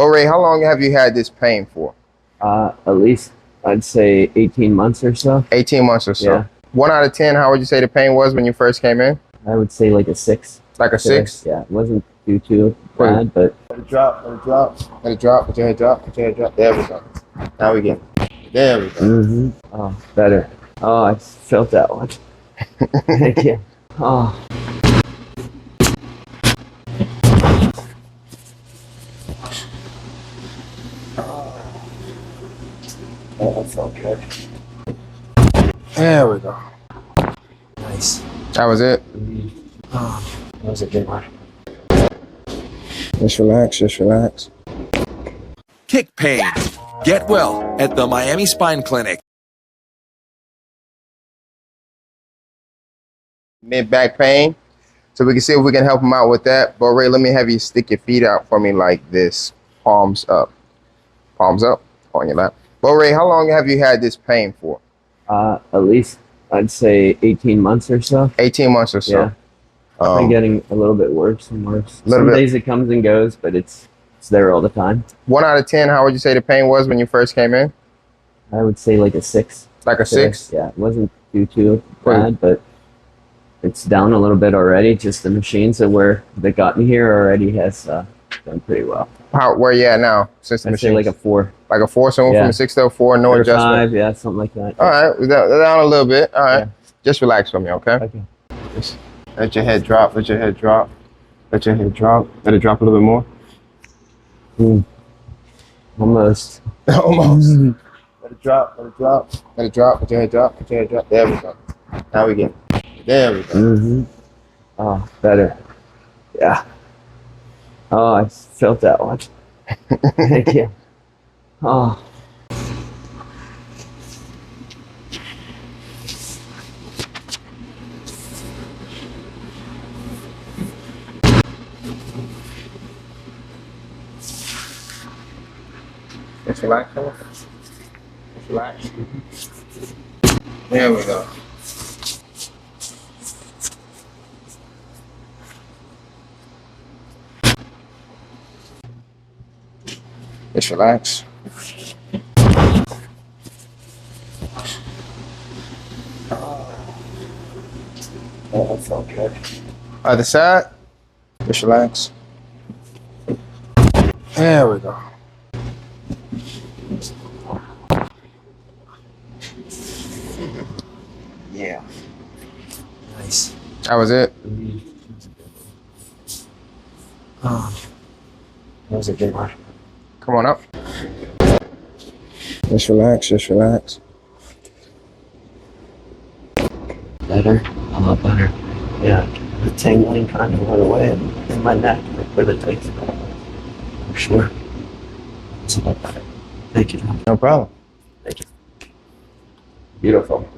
Well, Ray, how long have you had this pain for? At least I'd say 18 months or so. 18 months or so. Yeah. 1 out of 10, how would you say the pain was when you first came in? I would say like a 6. Like a 6? Yeah, it wasn't too bad, but Let it drop, let it drop. Let it drop, put your head drop, put your head drop. There we go. Now we get it. There we go. Oh, better. Oh, I felt that one. Thank you. Oh. Oh, that felt good. There we go. Nice. That was it? Oh, that was a good one. Just relax, just relax. Kick pain. Get well at the Miami Spine Clinic. Mid-back pain. So we can see if we can help him out with that. But Ray, let me have you stick your feet out for me like this. Palms up. Palms up on your lap. But Ray, how long have you had this pain for? At least I'd say 18 months or so. 18 months or so. Yeah. Been getting a little bit worse and worse. Little Some bit. days it comes and goes, but it's there all the time. 1 out of 10, how would you say the pain was when you first came in? I would say like a 6. Like a 6? Yeah, it wasn't too bad, but it's down a little bit already. Just the machines that got me here already has done pretty well. Where you at now? Since the I'd say machine, like a 4. like a 4, so from a 6 to a 4, no Or adjustment. 5, yeah, something like that. All right, we're down a little bit. All right, Yeah. just relax for me, okay? Okay. Just let your head drop. Let your head drop. Let your head drop. Let it drop a little bit more. Almost. Almost. Let it drop. Let it drop. Let it drop. Let your head drop. Let your head drop. There we go. Now we get it. There we go. Oh, better. Yeah. Oh, I felt that one. Thank you. Oh. Just relax. Just relax. There we go. Just relax. Oh, that felt good. Other side. Just relax. There we go. Yeah. Nice. That was it? Oh, that was a good one. Come on up. Just relax. Just relax. Better? A lot better. Yeah. The tingling kind of went away in my neck where the takes for sure. It's a lot better. Thank you. No problem. Thank you. Beautiful.